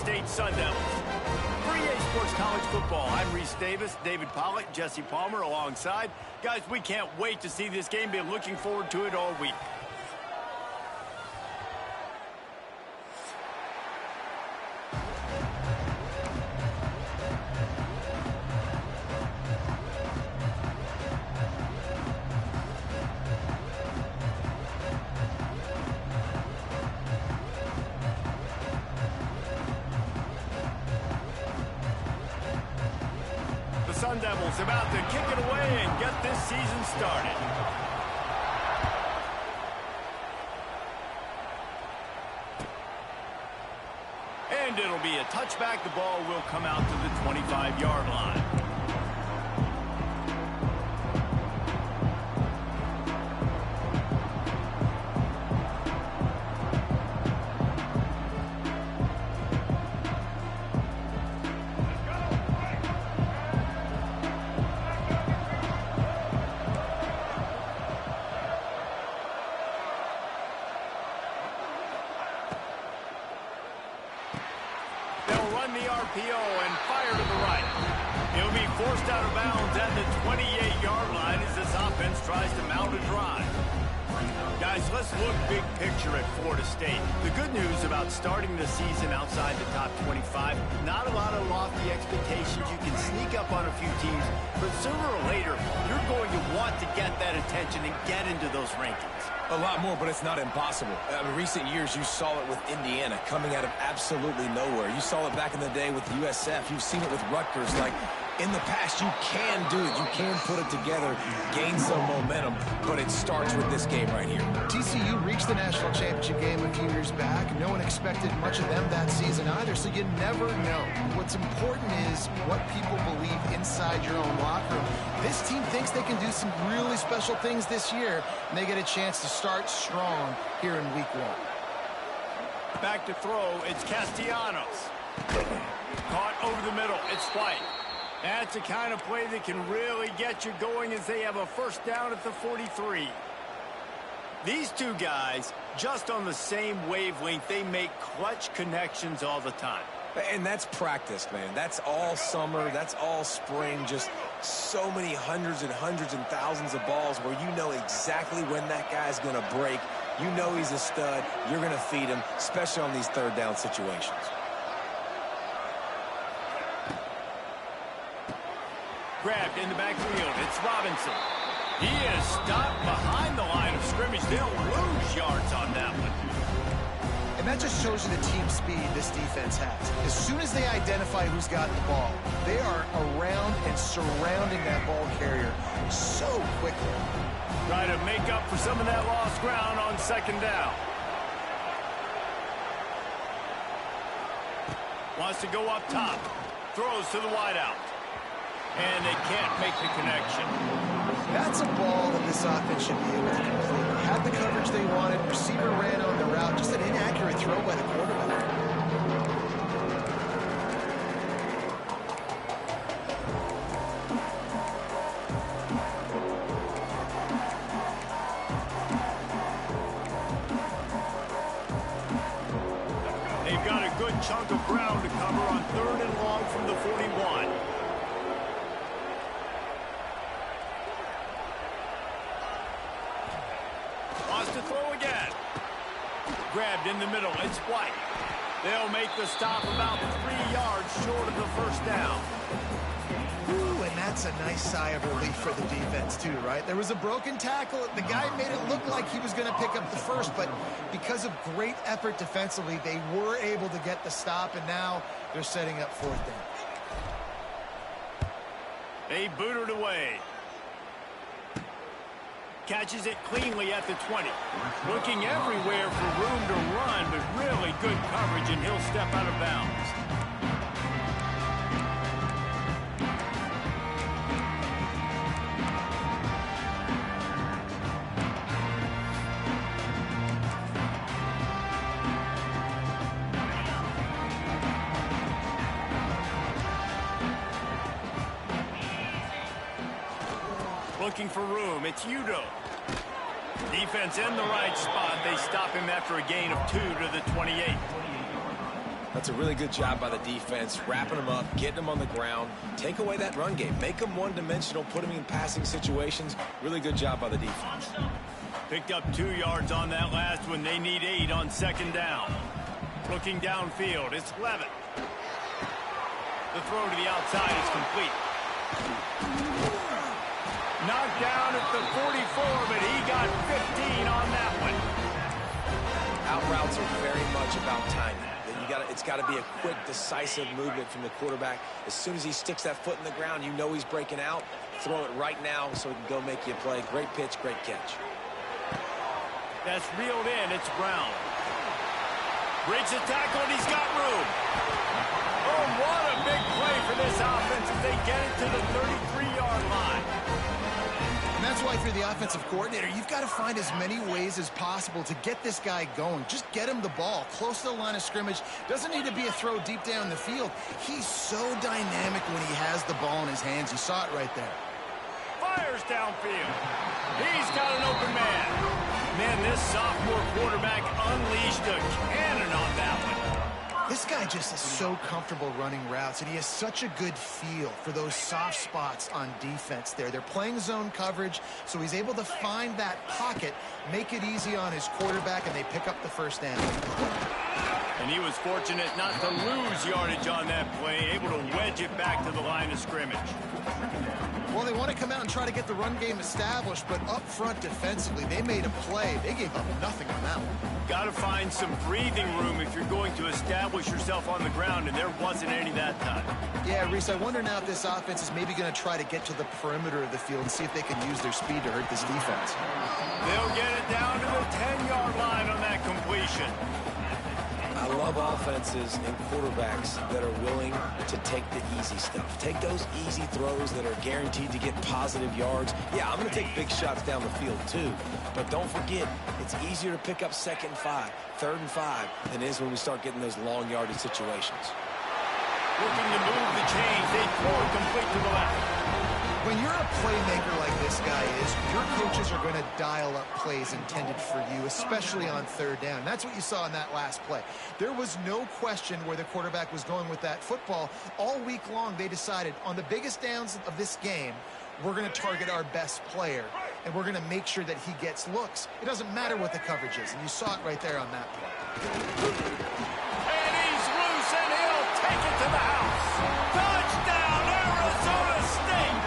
State Sun Devils. For EA Sports College Football, I'm Reese Davis, David Pollack, Jesse Palmer alongside. Guys, we can't wait to see this game. Been looking forward to it all week. Sun Devils about to kick it away and get this season started. And it'll be a touchback. The ball will come out to the 25-yard line. The RPO and fire to the right. He'll be forced out of bounds at the 28-yard line as this offense tries to mount a drive. Guys, let's look big picture at Florida State. The good news about starting the season outside the top 25, not a lot of lofty expectations. You can sneak up on a few teams, but sooner or later, you're going to want to get that attention and get into those rankings. A lot more, but it's not impossible. In recent years, you saw it with Indiana coming out of absolutely nowhere. You saw it back in the day with USF. You've seen it with Rutgers. Like, in the past, you can do it. You can put it together, gain some momentum, but it starts with this game right here. TCU reached the national championship game a few years back. No one expected much of them that season either, so you never know. What's important is what people believe inside your own locker room. This team thinks they can do some really special things this year, and they get a chance to start strong here in week 1. Back to throw, it's Castellanos. Caught over the middle, it's White. That's the kind of play that can really get you going as they have a first down at the 43. These two guys, just on the same wavelength, they make clutch connections all the time. And that's practice, man. That's all summer. That's all spring. Just so many hundreds and thousands of balls where you know exactly when that guy's going to break. You know he's a stud. You're going to feed him, especially on these third down situations. Grabbed in the backfield. It's Robinson. He is stopped behind the line of scrimmage. They'll lose yards on that one. And that just shows you the team speed this defense has. As soon as they identify who's got the ball, they are around and surrounding that ball carrier so quickly. Trying to make up for some of that lost ground on second down. Wants to go up top. Throws to the wideout. And they can't make the connection. That's a ball that this offense should be able to complete. Had the coverage they wanted, receiver ran on the route, just an inaccurate throw by the quarterback. They've got a good chunk of ground to cover on 3rd and long from the 41. Wants to throw again. Grabbed in the middle. It's White. They'll make the stop about 3 yards short of the first down. Ooh, and that's a nice sigh of relief for the defense too, right? There was a broken tackle. The guy made it look like he was going to pick up the first, but because of great effort defensively, they were able to get the stop, and now they're setting up 4th down. They boot it away. Catches it cleanly at the 20. Looking everywhere for room to run, but really good coverage, and he'll step out of bounds. Looking for room, it's Udo. Defense in the right spot. They stop him after a gain of 2 to the 28. That's a really good job by the defense, wrapping them up, getting them on the ground, take away that run game, make them one-dimensional, put them in passing situations. Really good job by the defense. Picked up 2 yards on that last one. They need 8 on second down. Looking downfield, it's Levitt. The throw to the outside is complete. Knocked down at the 44, but he got 15 on that one. Out routes are very much about timing. It's got to be a quick, decisive movement from the quarterback. As soon as he sticks that foot in the ground, you know he's breaking out. Throw it right now so he can go make you a play. Great pitch, great catch. That's reeled in. It's Brown. Breaks the tackle, and he's got room. Oh, what a big play for this offense as they get it to the 33-yard line. And that's why, if you're the offensive coordinator, you've got to find as many ways as possible to get this guy going. Just get him the ball close to the line of scrimmage. Doesn't need to be a throw deep down the field. He's so dynamic when he has the ball in his hands. You saw it right there. Fires downfield. He's got an open man. Man, this sophomore quarterback unleashed a cannon on that one. This guy just is so comfortable running routes, and he has such a good feel for those soft spots on defense there. They're playing zone coverage, so he's able to find that pocket, make it easy on his quarterback, and they pick up the first down. And he was fortunate not to lose yardage on that play, able to wedge it back to the line of scrimmage. Well, they want to come out and try to get the run game established, but up front defensively, they made a play. They gave up nothing on that one. Got to find some breathing room if you're going to establish yourself on the ground, and there wasn't any that time. Yeah, Reese, I wonder now if this offense is maybe going to try to get to the perimeter of the field and see if they can use their speed to hurt this defense. They'll get it down to the 10-yard line on that completion. I love offenses and quarterbacks that are willing to take the easy stuff. Take those easy throws that are guaranteed to get positive yards. Yeah, I'm going to take big shots down the field too. But don't forget, it's easier to pick up 2nd and 5, 3rd and 5 than it is when we start getting those long yardage situations. Looking to move the chains. They throw it complete to the left. When you're a playmaker like this guy is, your coaches are going to dial up plays intended for you, especially on 3rd down. That's what you saw in that last play. There was no question where the quarterback was going with that football. All week long, they decided on the biggest downs of this game, we're going to target our best player, and we're going to make sure that he gets looks. It doesn't matter what the coverage is, and you saw it right there on that play. And he's loose, and he'll take it to the house. Touchdown, Arizona State!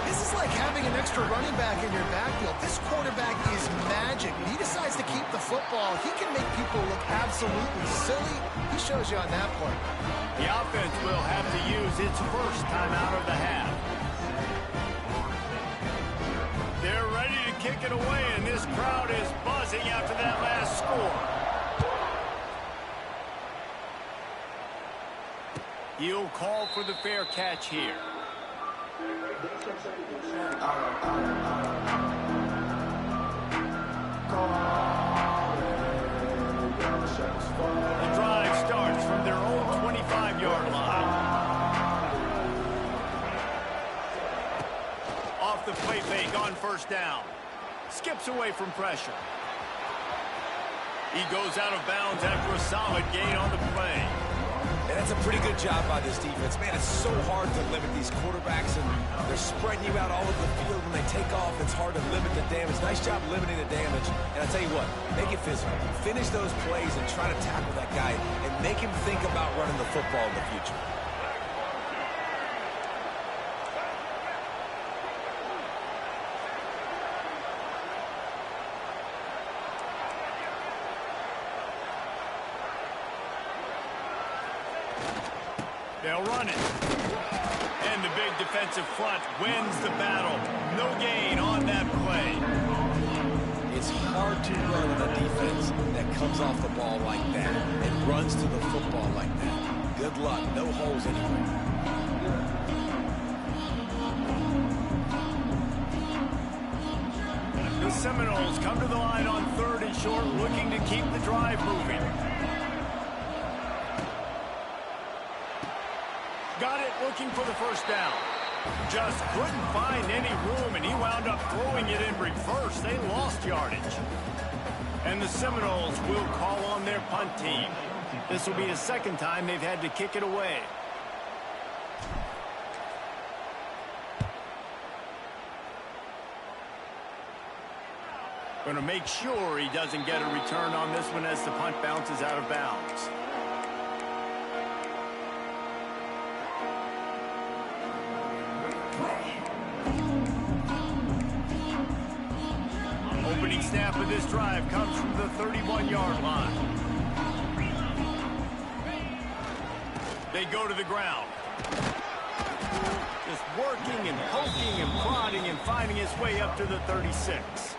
This is like having an extra running back in your backfield. This quarterback is magic. When he decides to keep the football, he can make people look absolutely silly. He shows you on that play. The offense will have to use its first timeout of the half. They're ready to kick it away, and this crowd is buzzing after that last score. He'll call for the fair catch here. The drive starts from their own 25-yard line. Off the play fake on 1st down. Skips away from pressure. He goes out of bounds after a solid gain on the play. And that's a pretty good job by this defense. Man, it's so hard to limit these quarterbacks, and they're spreading you out all over the field. When they take off, it's hard to limit the damage. Nice job limiting the damage. And I tell you what, make it physical. Finish those plays and try to tackle that guy and make him think about running the football in the future. They'll run it. And the big defensive front wins the battle. No gain on that play. It's hard to run on a defense that comes off the ball like that and runs to the football like that. Good luck. No holes anywhere. The Seminoles come to the line on 3rd and short, looking to keep the drive moving. Got it, looking for the 1st down. Just couldn't find any room, and he wound up throwing it in reverse. They lost yardage. And the Seminoles will call on their their punt team. This will be the second time they've had to kick it away. Going to make sure he doesn't get a return on this one as the punt bounces out of bounds. Opening snap of this drive comes from the 31-yard line. They go to the ground. Just working and poking and prodding and finding his way up to the 36.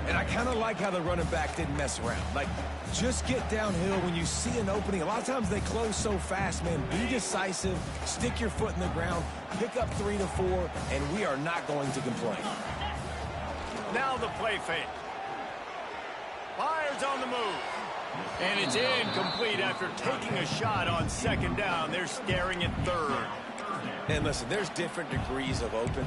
And I kind of like how the running back didn't mess around. Like, just get downhill when you see an opening. A lot of times they close so fast, man. Be decisive, stick your foot in the ground, pick up 3 to 4, and we are not going to complain. Now the play fake. Fires on the move. And it's incomplete after taking a shot on second down. They're staring at third. And listen, there's different degrees of open,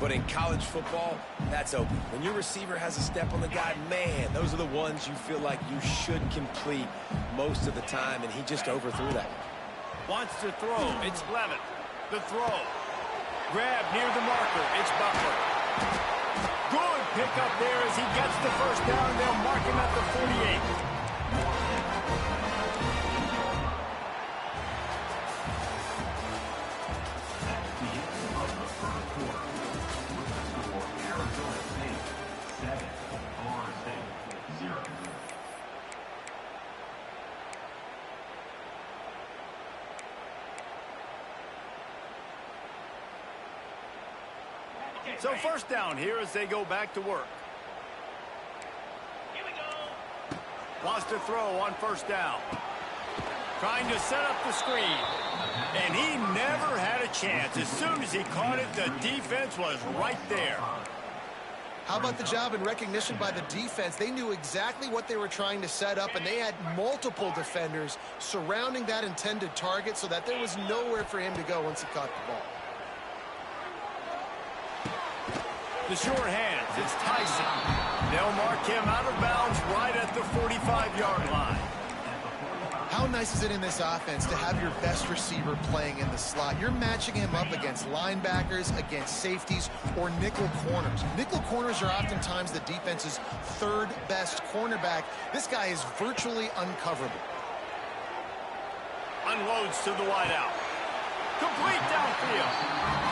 but in college football, that's open. When your receiver has a step on the guy, man, those are the ones you feel like you should complete most of the time, and he just overthrew that one. Wants to throw. It's Levin. The throw. Grab near the marker. It's Butler. Good pickup there as he gets the first down. They'll mark him at the 48. So first down here as they go back to work. Here we go. Wants to throw on first down. Trying to set up the screen. And he never had a chance. As soon as he caught it, the defense was right there. How about the job and recognition by the defense? They knew exactly what they were trying to set up, and they had multiple defenders surrounding that intended target so that there was nowhere for him to go once he caught the ball. The short hands, it's Tyson. They'll mark him out of bounds right at the 45-yard line. How nice is it in this offense to have your best receiver playing in the slot? You're matching him up against linebackers, against safeties, or nickel corners. Nickel corners are oftentimes the defense's third best cornerback. This guy is virtually uncoverable. Unloads to the wideout. Complete downfield.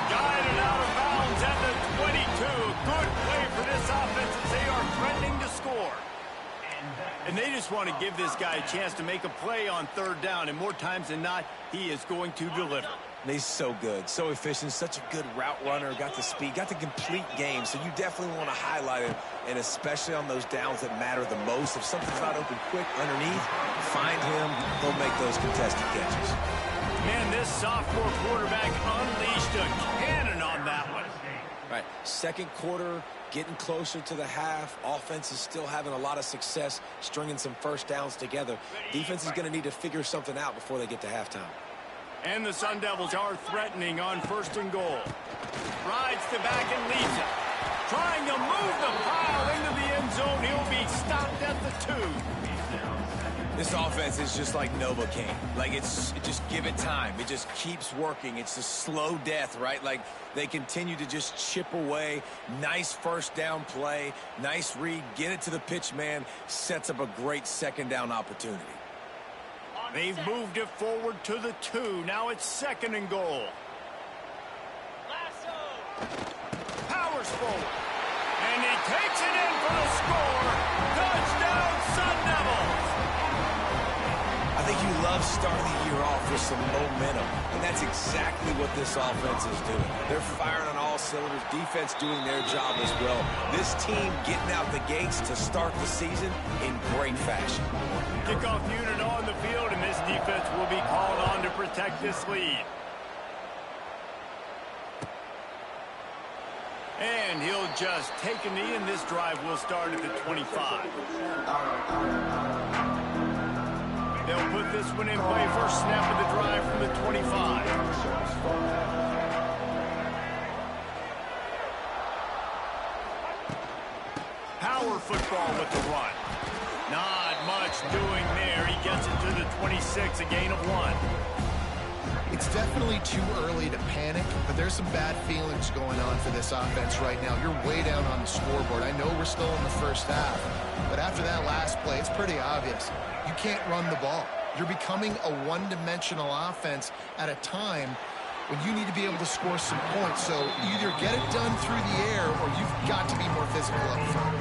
Guided out of bounds at the 22. Good play for this offense as they are threatening to score. And they just want to give this guy a chance to make a play on third down. And more times than not, he is going to deliver. He's so good, so efficient, such a good route runner, got the speed, got the complete game. So you definitely want to highlight him, and especially on those downs that matter the most. If something's not open quick underneath, find him. He'll make those contested catches. Man, this sophomore quarterback unleashed a cannon on that one. All right, second quarter, getting closer to the half. Offense is still having a lot of success stringing some first downs together. Defense is going to need to figure something out before they get to halftime. And the Sun Devils are threatening on first and goal. Rides to back and leads it. Trying to move the pile into the end zone. He'll be stopped at the 2. This offense is just like Novocaine. Like, just give it time. It just keeps working. It's a slow death, right? Like, they continue to just chip away. Nice first down play. Nice read. Get it to the pitch man. Sets up a great second down opportunity. They've moved it forward to the 2. Now it's second and goal. Powers forward. And he takes it in for the score. Touchdown, Sun Devils. I think you love starting the year off with some momentum, and that's exactly what this offense is doing. They're firing on all cylinders, defense doing their job as well. This team getting out the gates to start the season in great fashion. Kickoff unit on the field, and this defense will be called on to protect this lead. And he'll just take a knee, and this drive will start at the 25. They'll put this one in play. First snap of the drive from the 25. Power football with the run. Nod much doing there. He gets it to the 26, a gain of 1. It's definitely too early to panic, but there's some bad feelings going on for this offense right now. You're way down on the scoreboard. I know we're still in the first half, but after that last play, it's pretty obvious. You can't run the ball. You're becoming a one-dimensional offense at a time when you need to be able to score some points. So either get it done through the air or you've got to be more physical up front.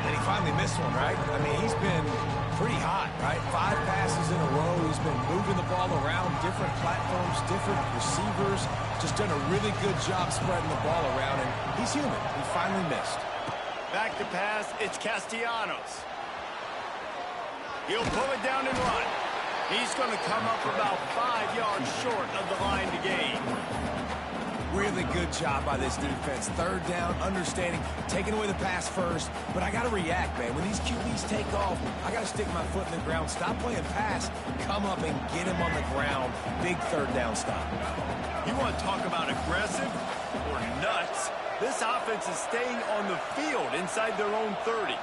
And he finally missed one, right? I mean, he's been pretty hot, right? 5 passes in a row. He's been moving the ball around, different platforms, different receivers. Just done a really good job spreading the ball around, and he's human. He finally missed. Back to pass, it's Castellanos. He'll pull it down and run. He's going to come up about 5 yards short of the line to gain. Really good job by this defense. 3rd down, understanding, taking away the pass first. But I got to react, man. When these QBs take off, I got to stick my foot in the ground. Stop playing pass. Come up and get him on the ground. Big 3rd down stop. You want to talk about aggressive or nuts? This offense is staying on the field inside their own 30.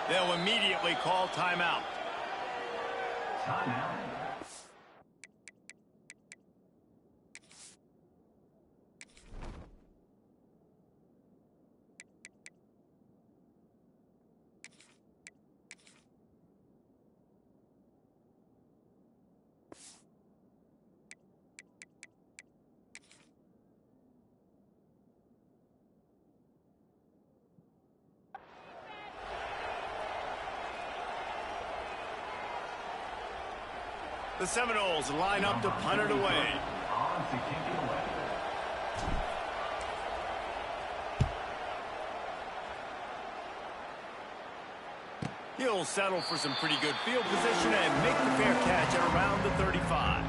They'll immediately call timeout. Timeout. The Seminoles line up to punt it away. On to kick it away. He'll settle for some pretty good field position and make the fair catch at around the 35.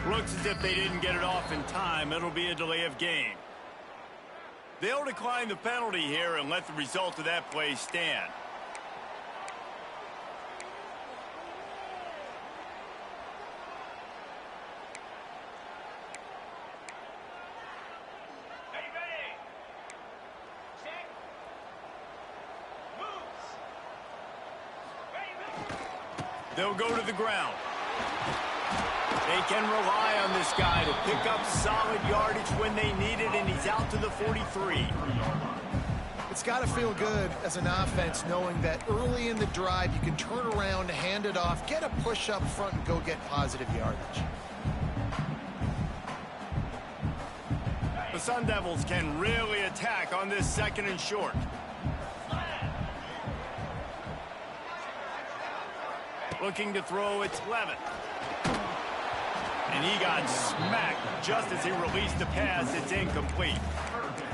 Looks as if they didn't get it off in time. It'll be a delay of game. They'll decline the penalty here and let the result of that play stand. They'll go to the ground. They can rely on this guy to pick up solid yardage when they need it, and he's out to the 43. It's got to feel good as an offense knowing that early in the drive you can turn around, hand it off, get a push up front, and go get positive yardage. The Sun Devils can really attack on this 2nd and short. Looking to throw, it's Levitt. And he got smacked just as he released the pass. It's incomplete.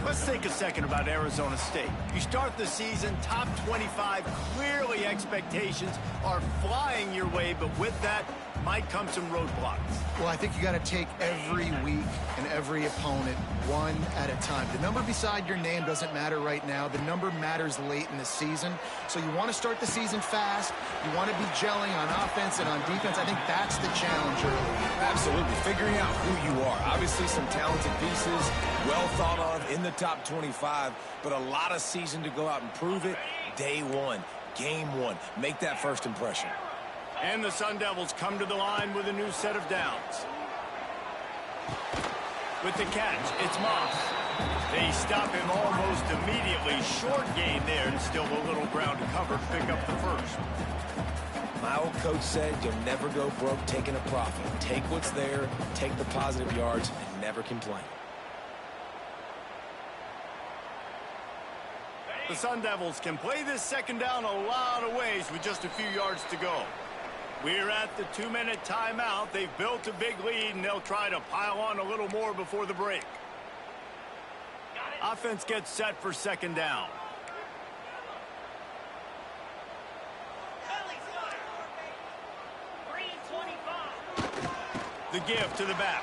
Let's think a second about Arizona State. You start the season top 25. Clearly expectations are flying your way, but with that might come some roadblocks. Well, I think you got to take every week and every opponent one at a time. The number beside your name doesn't matter right now. The number matters late in the season. So you want to start the season fast. You want to be gelling on offense and on defense. I think that's the challenge early. Absolutely. Figuring out who you are. Obviously some talented pieces, well thought of in the top 25, but a lot of season to go out and prove it. Day one, game one. Make that first impression. And the Sun Devils come to the line with a new set of downs. With the catch, it's Moss. They stop him almost immediately. Short gain there, and still a little ground to cover. Pick up the first. My old coach said you'll never go broke taking a profit. Take what's there, take the positive yards, and never complain. The Sun Devils can play this second down a lot of ways with just a few yards to go. We're at the 2-minute timeout. They've built a big lead, and they'll try to pile on a little more before the break. Offense gets set for second down. The give to the back.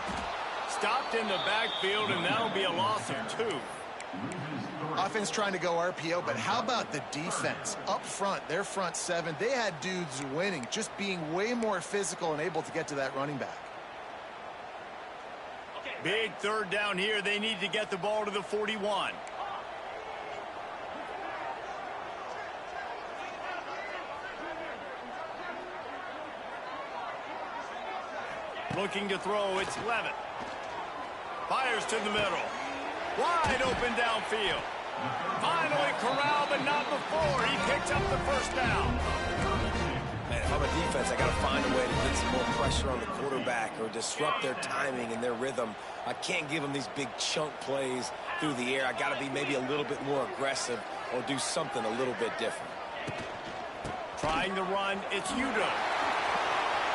Stopped in the backfield, and that'll be a loss of 2. Offense trying to go RPO, but how about the defense? Up front, their front seven, they had dudes winning, just being way more physical and able to get to that running back. Big third down here. They need to get the ball to the 41. Looking to throw, it's Levitt. Fires to the middle. Wide open downfield. Finally corralled, but not before. He picks up the first down. Man, if I'm a defense, I got to find a way to get some more pressure on the quarterback or disrupt their timing and their rhythm. I can't give them these big chunk plays through the air. I got to be maybe a little bit more aggressive or do something a little bit different. Trying to run, it's Udo.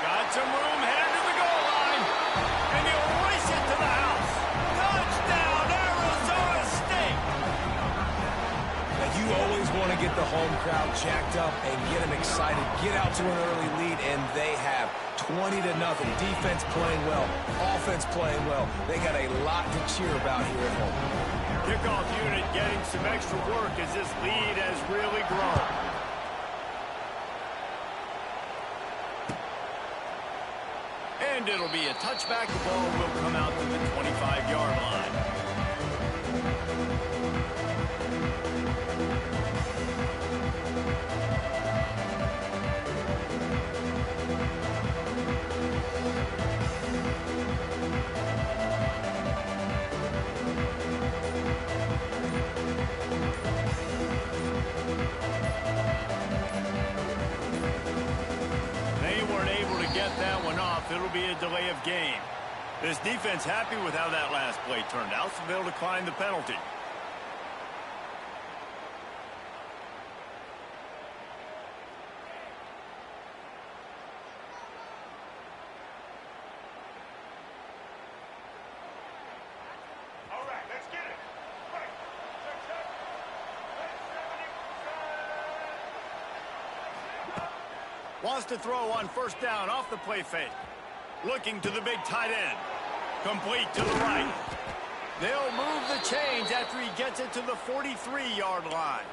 Got some room, headed to the goal line. And he'll race it to the house. Touchdown, Arizona State. Now, you always want to get the home crowd jacked up and get them excited. Get out to an early lead, and they have 20-0. Defense playing well, offense playing well. They got a lot to cheer about here at home. Kickoff unit getting some extra work as this lead has really grown. And it'll be a touchback. The ball will come out to the 25-yard line. That one off. It'll be a delay of game. This defense happy with how that last play turned out, so they'll decline the penalty. All right, let's get it. Right. Wants to throw on first down off the play fake. Looking to the big tight end. Complete to the right. They'll move the chains after he gets it to the 43-yard line.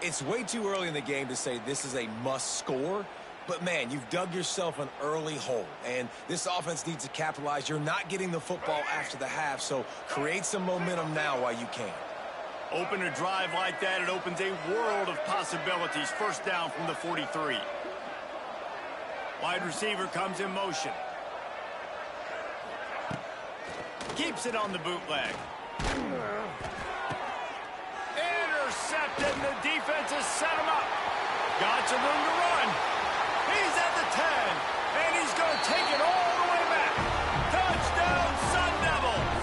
It's way too early in the game to say this is a must score, but man, you've dug yourself an early hole, and this offense needs to capitalize. You're not getting the football after the half, so create some momentum now while you can. Open a drive like that, it opens a world of possibilities. First down from the 43. Wide receiver comes in motion. Keeps it on the bootleg. Intercepted, and the defense has set him up. Got some room to run. He's at the 10, and he's going to take it all the way back. Touchdown, Sun Devils.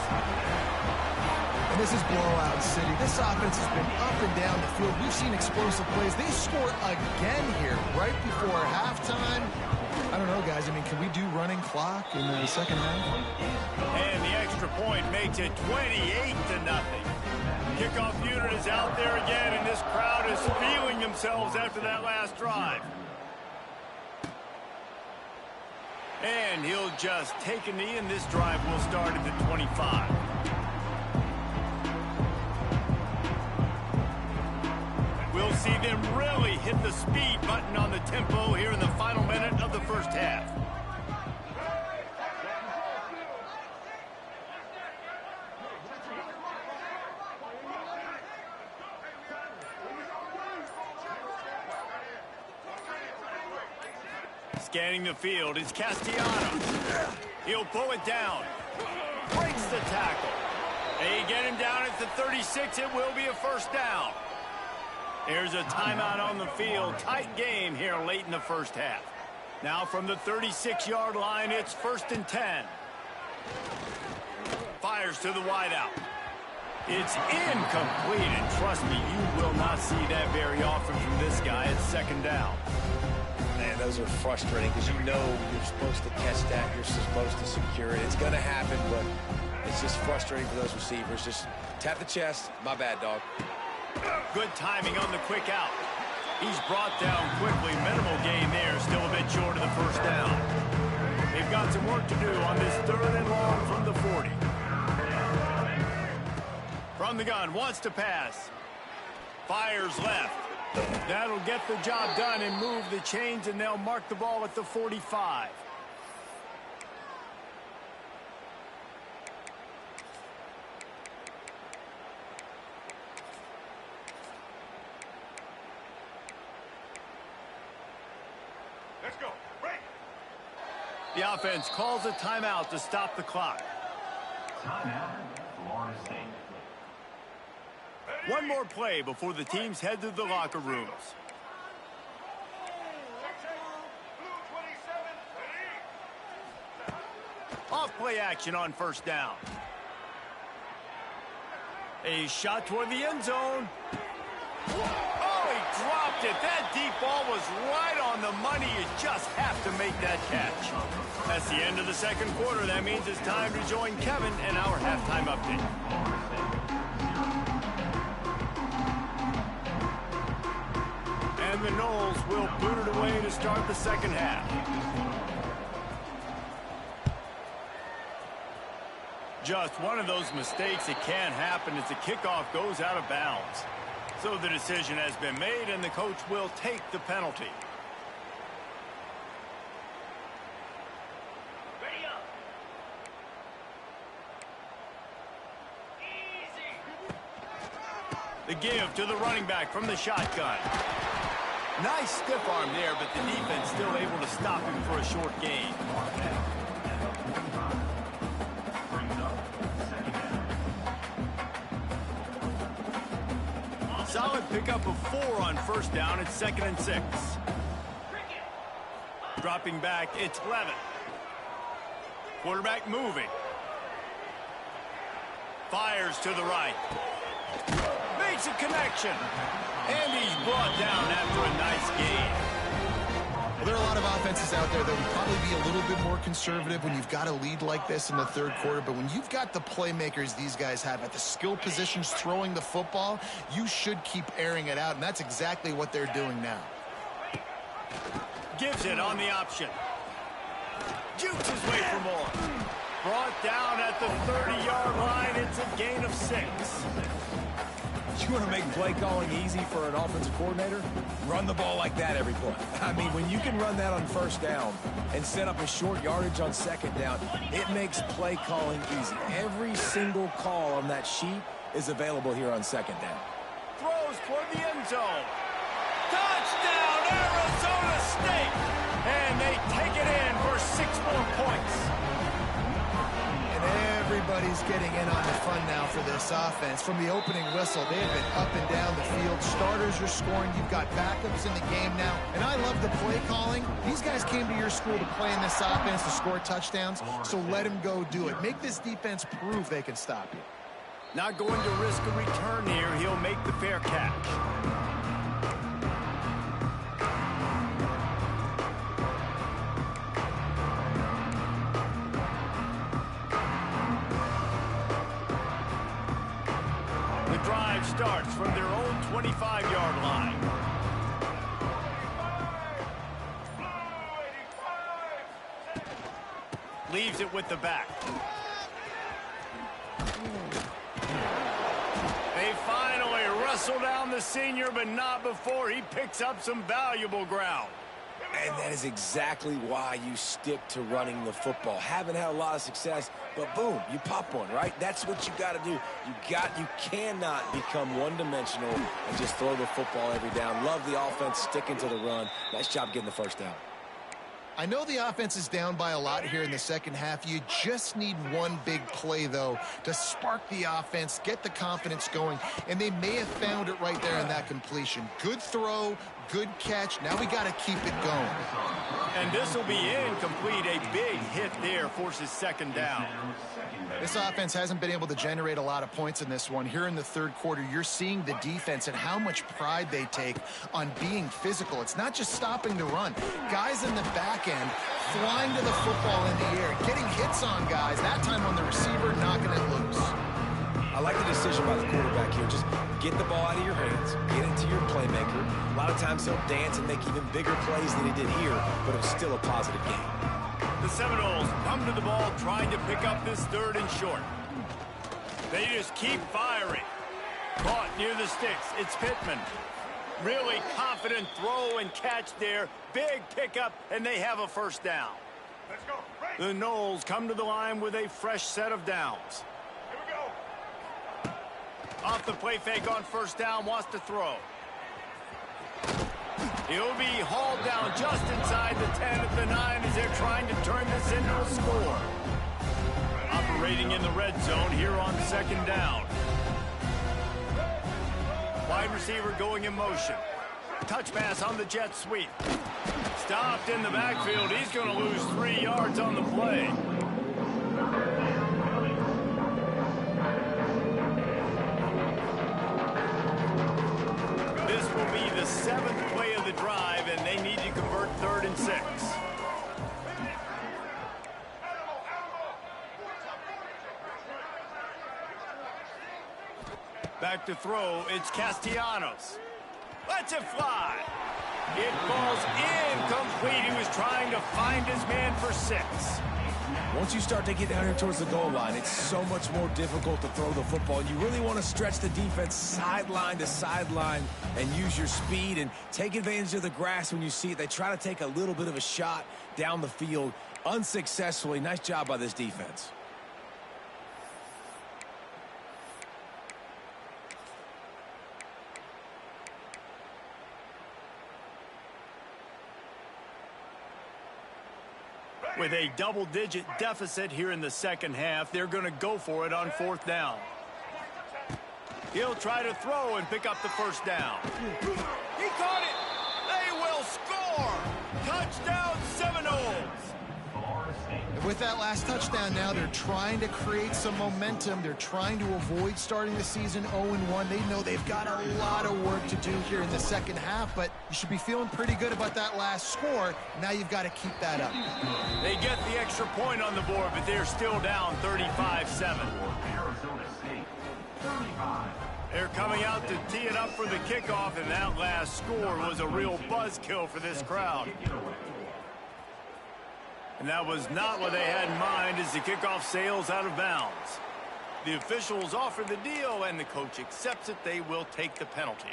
And this is blowout city. This offense has been up and down the field. We've seen explosive plays. They score again here right before halftime. I don't know, guys. I mean, can we do running clock in the second half? And the extra point makes it 28-0. kickoff unit is out there again, and this crowd is feeling themselves after that last drive. And he'll just take a knee, and this drive will start at the 25. We'll see them really hit the speed button on the tempo here in the final minute of the first half. Scanning the field is Castellanos. He'll pull it down. Breaks the tackle. They get him down at the 36. It will be a first down. There's a timeout on the field. Tight game here late in the first half. Now from the 36-yard line, it's 1st and 10. Fires to the wideout. It's incomplete, and trust me, you will not see that very often from this guy at 2nd down. Man, those are frustrating because you know you're supposed to catch that. You're supposed to secure it. It's going to happen, but it's just frustrating for those receivers. Just tap the chest. My bad, dog. Good timing on the quick out. He's brought down quickly. Minimal gain there. Still a bit short of the first down. They've got some work to do on this 3rd and long from the 40. From the gun. Wants to pass. Fires left. That'll get the job done and move the chains, and they'll mark the ball at the 45. Let's go. Break. The offense calls a timeout to stop the clock. Timeout, Florida State. One more play before the teams head to the locker rooms. Blue 27, ready. Off play action on 1st down. A shot toward the end zone. Oh, he dropped it. That deep ball was right on the money. You just have to make that catch. That's the end of the 2nd quarter. That means it's time to join Kevin and our halftime update. And the Noles will boot it away to start the 2nd half. Just one of those mistakes that can happen as the kickoff goes out of bounds. So the decision has been made, and the coach will take the penalty. Ready up. Easy. The give to the running back from the shotgun. Nice stiff arm there, but the defense still able to stop him for a short gain. Solid pickup of 4 on 1st down. It's 2nd and 6. Dropping back, it's Levin. Quarterback moving. Fires to the right. Makes a connection. And he's brought down after a nice gain. Well, there are a lot of offenses out there that would probably be a little bit more conservative when you've got a lead like this in the 3rd quarter. But when you've got the playmakers these guys have at the skill positions throwing the football, you should keep airing it out. And that's exactly what they're doing now. Gives it on the option. Jukes his way for more. Brought down at the 30-yard line. It's a gain of 6. You want to make play calling easy for an offensive coordinator? Run the ball like that every play. I mean, when you can run that on 1st down and set up a short yardage on 2nd down, it makes play calling easy. Every single call on that sheet is available here on 2nd down. Throws toward the end zone. Touchdown, Arizona State! And they take it in for 6 more points. And everybody's getting in on the fun now for this offense. From the opening whistle, they have been up and down the field. Starters are scoring. You've got backups in the game now. And I love the play calling. These guys came to your school to play in this offense to score touchdowns, so let them go do it. Make this defense prove they can stop you. Not going to risk a return here. He'll make the fair catch. starts from their own 25-yard line. Leaves it with the back. They finally wrestle down the senior, but not before he picks up some valuable ground. And that is exactly why you stick to running the football. Haven't had a lot of success, but boom, you pop one, right? That's what you got to do. You cannot become one-dimensional and just throw the football every down. Love the offense sticking to the run. Nice job getting the first down. I know the offense is down by a lot here in the second half. You just need one big play, though, to spark the offense, get the confidence going, and they may have found it right there in that completion. Good throw, good catch. Now we got to keep it going. And this will be incomplete. A big hit there forces second down. This offense hasn't been able to generate a lot of points in this one. Here in the third quarter, you're seeing the defense and how much pride they take on being physical. It's not just stopping the run. Guys in the back end flying to the football in the air, getting hits on guys, that time on the receiver, knocking it loose. I like the decision by the quarterback here. Just get the ball out of your hands, get into your playmaker. A lot of times he'll dance and make even bigger plays than he did here, but it was still a positive game. The Seminoles come to the ball trying to pick up this third and short. They just keep firing. Caught near the sticks. It's Pittman. Really confident throw and catch there. Big pickup, and they have a first down. Let's go. Right. The Noles come to the line with a fresh set of downs. Here we go. Off the play fake on first down, wants to throw. He'll be hauled down just inside the 10 at the 9 as they're trying to turn this into a score. Operating in the red zone here on second down. Wide receiver going in motion. Touch pass on the jet sweep. Stopped in the backfield. He's going to lose 3 yards on the play. This will be the 7th play of the drive, and they need to convert 3rd and 6. Back to throw, it's Castellanos. Lets it fly. It falls incomplete. He was trying to find his man for 6. Once you start to get down here towards the goal line, it's so much more difficult to throw the football. You really want to stretch the defense sideline to sideline and use your speed and take advantage of the grass when you see it. They try to take a little bit of a shot down the field unsuccessfully. Nice job by this defense. With a double-digit deficit here in the second half, they're going to go for it on 4th down. He'll try to throw and pick up the first down. He caught it! They will score! Touchdown Seminoles! And with that last touchdown now, they're trying to create some momentum. They're trying to avoid starting the season 0-1. They know they've got a lot of work to do here in the second half, but you should be feeling pretty good about that last score. Now you've got to keep that up. They get the extra point on the board, but they're still down 35-7. They're coming out to tee it up for the kickoff, and that last score was a real buzzkill for this crowd. And that was not what they had in mind as the kickoff sails out of bounds. The officials offer the deal, and the coach accepts it. They will take the penalty.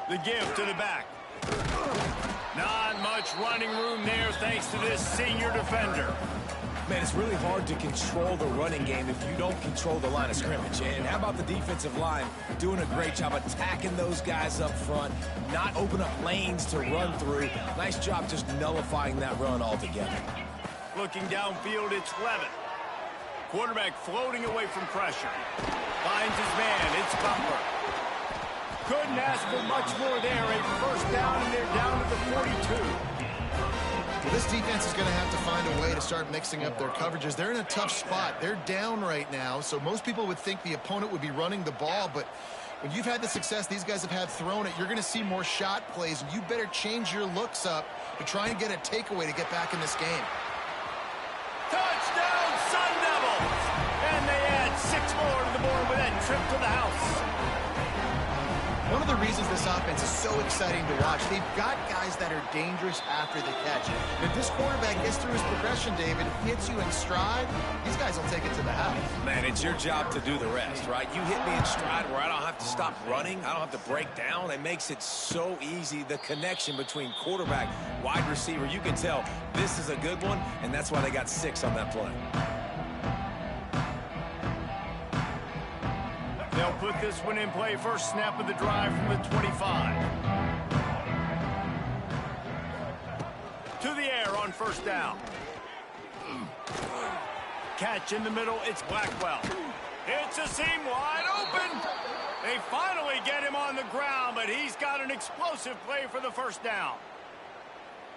The give to the back. Not much running room there thanks to this senior defender. Man, it's really hard to control the running game if you don't control the line of scrimmage. And how about the defensive line doing a great job attacking those guys up front, not open up lanes to run through. Nice job just nullifying that run altogether. Looking downfield, it's Levitt. Quarterback floating away from pressure. Finds his man, it's Butler. Couldn't ask for much more there. A first down, and they're down to the 42. Well, this defense is going to have to find a way to start mixing up their coverages. They're in a tough spot. They're down right now, so most people would think the opponent would be running the ball, but When you've had the success these guys have had thrown it, you're going to see more shot plays, and you better change your looks up to try and get a takeaway to get back in this game. Touchdown, Sun Devils! And they add 6 more to the board with that trip to the house. One of the reasons this offense is so exciting to watch, they've got guys that are dangerous after the catch. If this quarterback gets through his progression, David, hits you in stride, these guys will take it to the house. Man, it's your job to do the rest, right? You hit me in stride where I don't have to stop running. I don't have to break down. It makes it so easy. The connection between quarterback, wide receiver, you can tell this is a good one, and that's why they got 6 on that play. They'll put this one in play. First snap of the drive from the 25. To the air on first down. Catch in the middle. It's Blackwell. It's a seam wide open. They finally get him on the ground, but he's got an explosive play for the first down.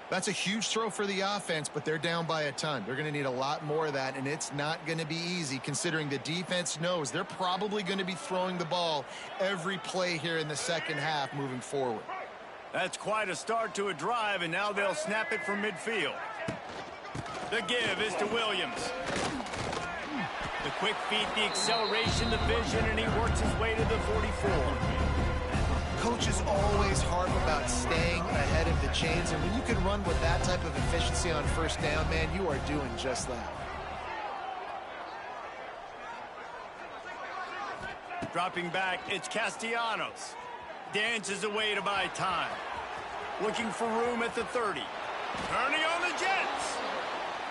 That's a huge throw for the offense, but they're down by a ton. They're going to need a lot more of that, and it's not going to be easy considering the defense knows they're probably going to be throwing the ball every play here in the second half moving forward. That's quite a start to a drive, and now they'll snap it from midfield. The give is to Williams. The quick feet, the acceleration, the vision, and he works his way to the 44. Coaches always harp about staying ahead of the chains, and when you can run with that type of efficiency on first down, man, you are doing just that. Dropping back, it's Castellanos. Dances away to buy time. Looking for room at the 30. Turning on the Jets.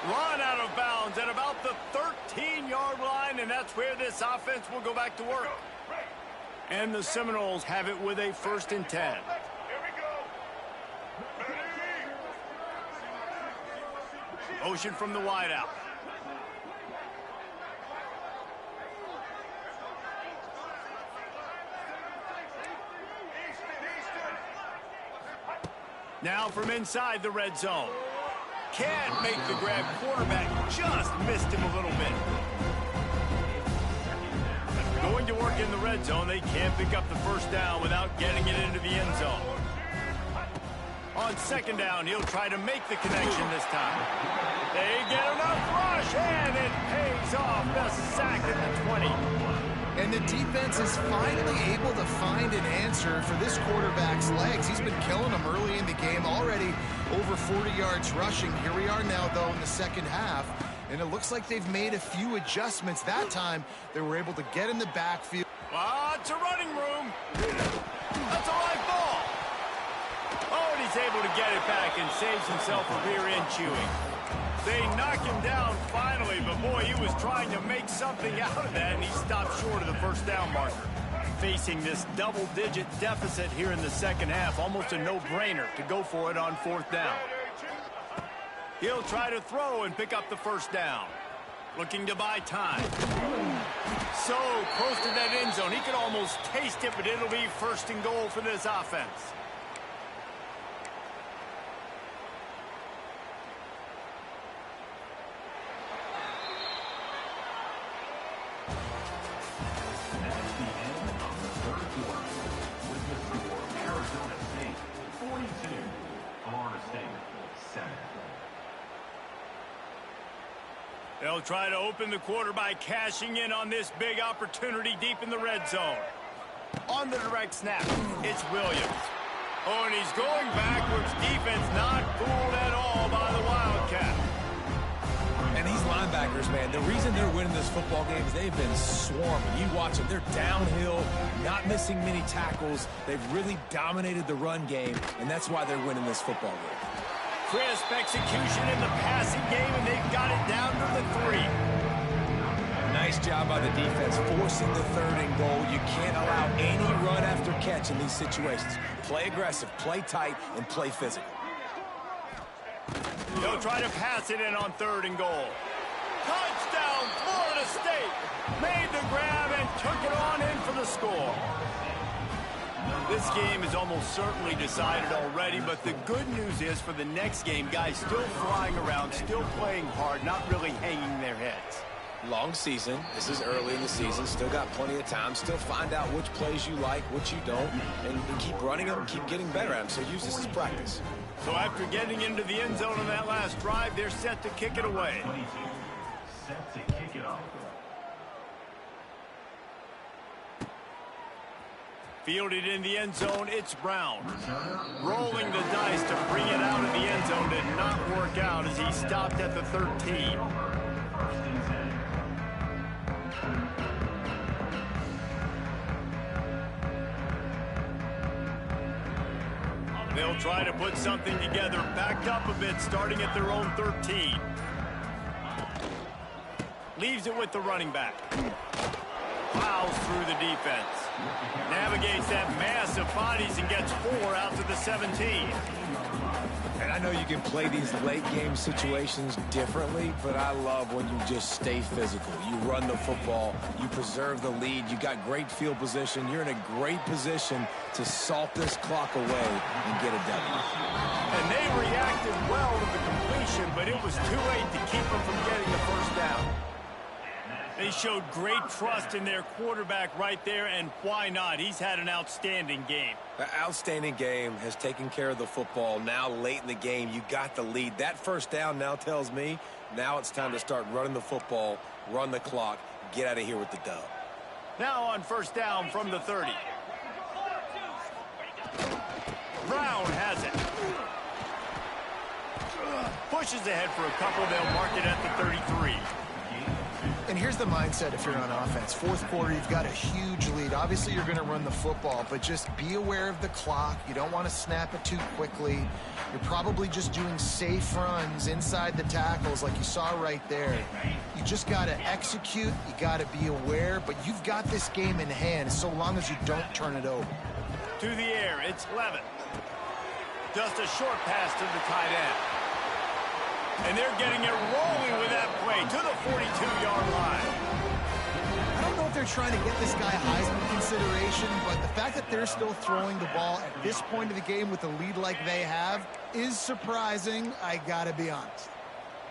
Run out of bounds at about the 13-yard line, and that's where this offense will go back to work. And the Seminoles have it with a 1st and 10. Here we go. Ready? Motion from the wideout. Now from inside the red zone. Can't make the grab. Quarterback just missed him a little bit. Going to work in the red zone, they can't pick up the first down without getting it into the end zone. On second down, he'll try to make the connection this time. They get enough rush, and it pays off. The sack at the 20. And the defense is finally able to find an answer for this quarterback's legs. He's been killing them early in the game, already over 40 yards rushing. Here we are now, though, in the second half. And it looks like they've made a few adjustments. That time, they were able to get in the backfield. Lots of running room. That's a live ball. Oh, and he's able to get it back and saves himself a rear end chewing. They knock him down finally, but boy, he was trying to make something out of that, and he stopped short of the first down marker. Facing this double-digit deficit here in the second half, almost a no-brainer to go for it on 4th down. He'll try to throw and pick up the first down. Looking to buy time. So close to that end zone. He could almost taste it, but it'll be 1st and goal for this offense. That's the end of the third quarter. With the score, Arizona State 42, Florida State 7. They'll try to open the quarter by cashing in on this big opportunity deep in the red zone. On the direct snap, it's Williams. Oh, and he's going backwards. Defense not fooled at all by the Wildcat. And these linebackers, man, the reason they're winning this football game is they've been swarming. You watch them. They're downhill, not missing many tackles. They've really dominated the run game, and that's why they're winning this football game. Crisp execution in the passing game, and they've got it down to the 3. Nice job by the defense, forcing the 3rd and goal. You can't allow any run after catch in these situations. Play aggressive, play tight, and play physical. They'll try to pass it in on 3rd and goal. Touchdown, Florida State! Made the grab and took it on in for the score. This game is almost certainly decided already, but the good news is for the next game, guys still flying around, still playing hard, not really hanging their heads. Long season. This is early in the season. Still got plenty of time. Still find out which plays you like, which you don't, and keep running them, keep getting better at them. So use this as practice. So after getting into the end zone on that last drive, they're set to kick it away. Set to kick it off. Fielded in the end zone, it's Brown. Rolling the dice to bring it out of the end zone did not work out as he stopped at the 13. They'll try to put something together, backed up a bit, starting at their own 13. Leaves it with the running back. Plows through the defense. Navigates that mass of bodies and gets 4 out to the 17. And I know you can play these late game situations differently, but I love when you just stay physical. You run the football, you preserve the lead, you got great field position, you're in a great position to salt this clock away and get a W. And they reacted well to the completion, but it was too late to keep them from getting the first down. They showed great trust in their quarterback right there, and why not? He's had an outstanding game. The outstanding game has taken care of the football. Now late in the game, you got the lead. That first down now tells me now it's time to start running the football, run the clock, get out of here with the dub. Now on first down from the 30. Brown has it. Pushes ahead for a couple. They'll mark it at the 33. And here's the mindset if you're on offense. Fourth quarter, you've got a huge lead. Obviously, you're going to run the football, but just be aware of the clock. You don't want to snap it too quickly. You're probably just doing safe runs inside the tackles like you saw right there. You just got to execute. You got to be aware, but you've got this game in hand so long as you don't turn it over. To the air, it's Levin. Just a short pass to the tight end. And they're getting it rolling with that play to the 42-yard line. I don't know if they're trying to get this guy Heisman consideration, but the fact that they're still throwing the ball at this point of the game with a lead like they have is surprising, I gotta be honest.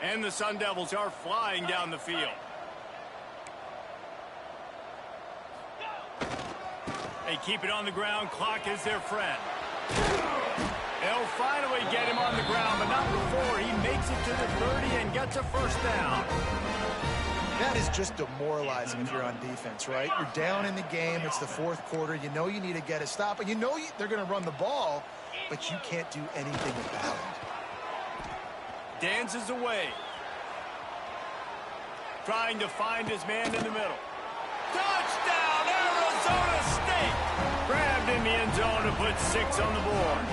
And the Sun Devils are flying down the field. They keep it on the ground. Clock is their friend. They'll finally get him on the ground, but not before he makes it to the 30 and gets a first down. That is just demoralizing if you're on defense, right? You're down in the game. It's the fourth quarter. You know you need to get a stop, and you know they're going to run the ball, but you can't do anything about it. Dances away. Trying to find his man in the middle. Touchdown, Arizona State! Grabbed in the end zone to put 6 on the board.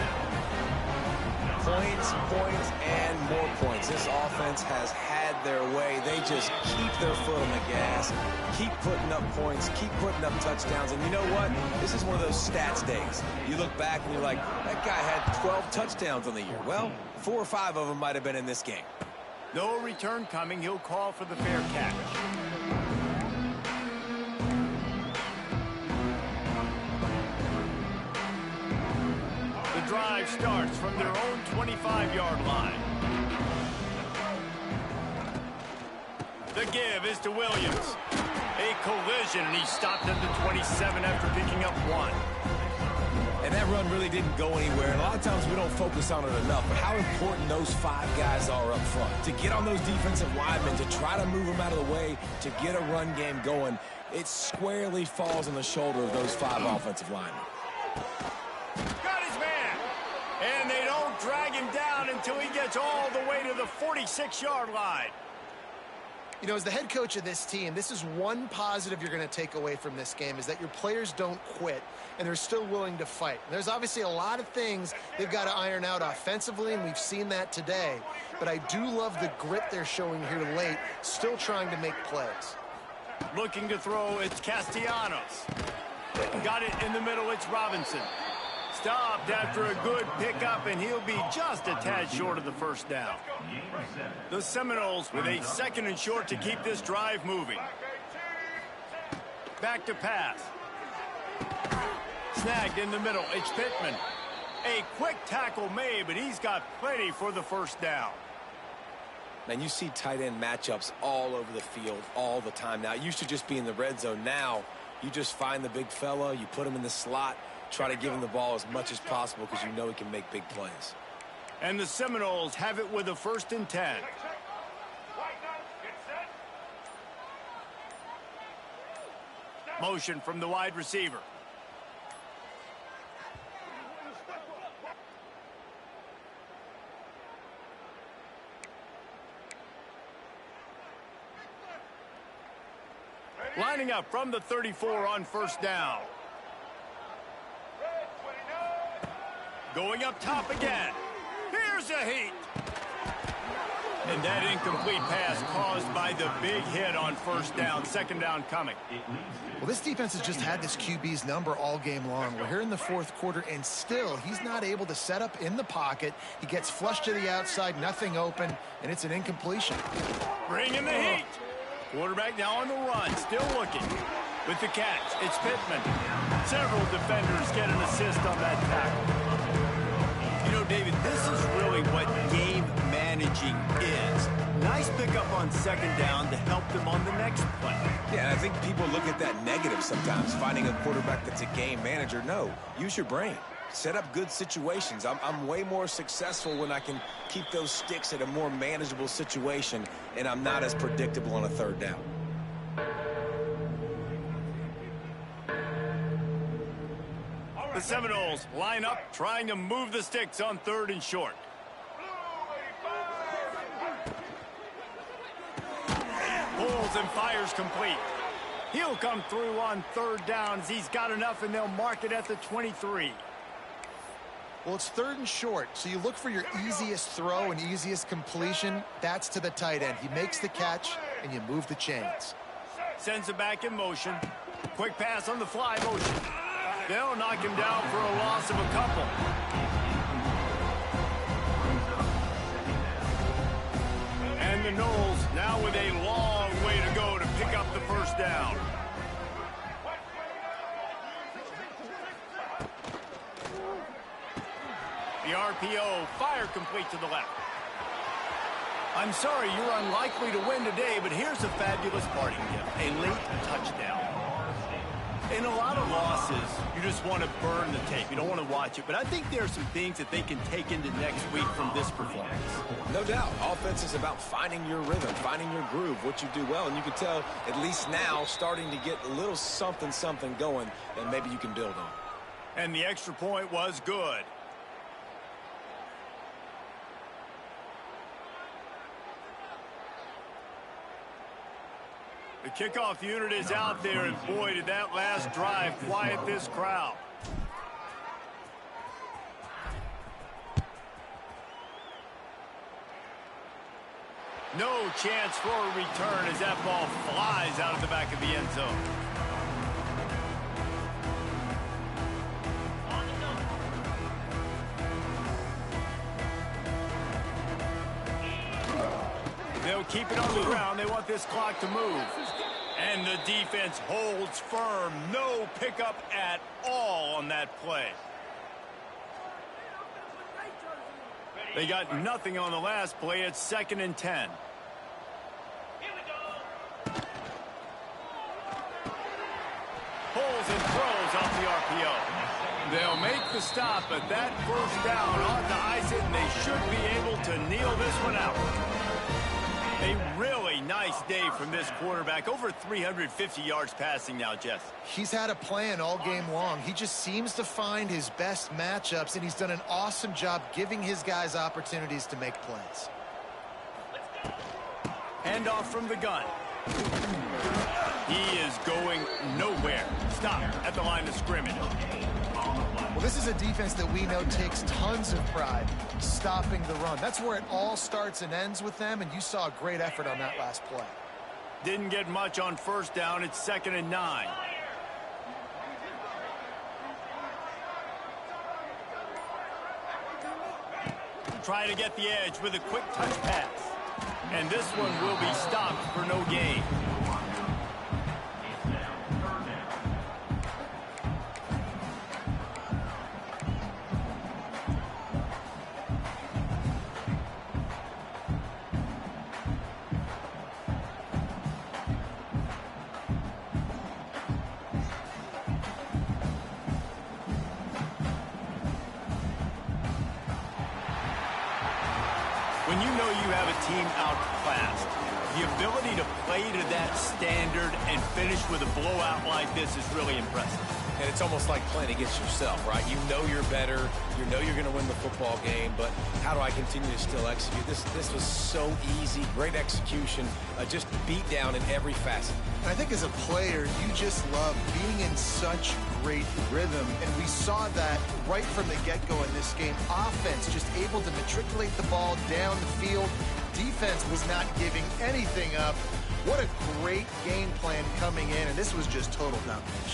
Points, points, and more points. This offense has had their way. They just keep their foot on the gas, keep putting up points, keep putting up touchdowns. And you know what? This is one of those stats days. You look back and you're like, that guy had 12 touchdowns on the year. Well, 4 or 5 of them might have been in this game. No return coming. He'll call for the fair catch. Drive starts from their own 25-yard line. The give is to Williams. A collision, and he stopped at the 27 after picking up 1. And that run really didn't go anywhere. And a lot of times we don't focus on it enough, but how important those 5 guys are up front. To get on those defensive linemen, to try to move them out of the way, to get a run game going, it squarely falls on the shoulder of those 5 offensive linemen. And they don't drag him down until he gets all the way to the 46-yard line. You know, as the head coach of this team, this is one positive you're going to take away from this game, is that your players don't quit, and they're still willing to fight. There's obviously a lot of things they've got to iron out offensively, and we've seen that today. But I do love the grit they're showing here late, still trying to make plays. Looking to throw, it's Castellanos. Got it in the middle, it's Robinson. Stopped after a good pickup, and he'll be just a tad short of the first down. The Seminoles with a 2nd and short to keep this drive moving. Back to pass. Snagged in the middle, it's Pittman. A quick tackle made, but he's got plenty for the first down. Man, you see tight end matchups all over the field all the time. Now, it used to just be in the red zone. Now, you just find the big fella, you put him in the slot, try to give him the ball as much as possible because you know he can make big plays. And the Seminoles have it with a 1st and 10. Motion from the wide receiver. Lining up from the 34 on 1st down. Going up top again. Here's a heat. And that incomplete pass caused by the big hit on 1st down. 2nd down coming. Well, this defense has just had this QB's number all game long. We're here in the 4th quarter, and still he's not able to set up in the pocket. He gets flushed to the outside, nothing open, and it's an incompletion. Bring in the heat. Quarterback now on the run, still looking. With the catch, it's Pittman. Several defenders get an assist on that tackle. You know, David, this is really what game managing is. Nice pickup on 2nd down to help them on the next play. Yeah, and I think people look at that negative sometimes, finding a quarterback that's a game manager. No, use your brain. Set up good situations. I'm way more successful when I can keep those sticks at a more manageable situation, and I'm not as predictable on a 3rd down. The Seminoles line up, trying to move the sticks on 3rd and short. Pulls and fires complete. He'll come through on 3rd down as he's got enough, and they'll mark it at the 23. Well, it's 3rd and short, so you look for your easiest throw and easiest completion. That's to the tight end. He makes the catch, and you move the chains. Sends it back in motion. Quick pass on the fly motion. They'll knock him down for a loss of a couple. And the Noles now with a long way to go to pick up the 1st down. The RPO, fire complete to the left. I'm sorry, you're unlikely to win today, but here's a fabulous parting gift, a late touchdown. In a lot of losses, you just want to burn the tape. You don't want to watch it, but I think there are some things that they can take into next week from this performance. No doubt. Offense is about finding your rhythm, finding your groove, what you do well, and you can tell, at least now, starting to get a little something going that maybe you can build on. And the extra point was good. The kickoff unit is out there, and boy, did that last drive quiet this crowd. No chance for a return as that ball flies out of the back of the end zone. They'll keep it on the ground. They want this clock to move. And the defense holds firm. No pickup at all on that play. They got nothing on the last play. It's 2nd and 10. Pulls and throws off the RPO. They'll make the stop, but that 1st down ought to ice it, and they should be able to kneel this one out. A really nice day from this quarterback. Over 350 yards passing now, Jess. He's had a plan all game long. He just seems to find his best matchups, and he's done an awesome job giving his guys opportunities to make plays. Handoff from the gun. He is going nowhere. Stop at the line of scrimmage. Well, this is a defense that we know takes tons of pride stopping the run. That's where it all starts and ends with them, and you saw a great effort on that last play. Didn't get much on 1st down. It's 2nd and 9. Try to get the edge with a quick touch pass. And this one will be stopped for no gain. when you know you have a team outclassed, the ability to play to that standard and finish with a blowout like this is really impressive. And it's almost like playing against yourself, right? You know you're better. You know you're going to win the football game, but how do I continue to still execute? This was so easy. Great execution. Just beat down in every facet. And I think as a player, you just love being in such great rhythm. And we saw that right from the get-go in this game. Offense just able to matriculate the ball down the field. Defense was not giving anything up. What a great game plan coming in, and this was just total domination.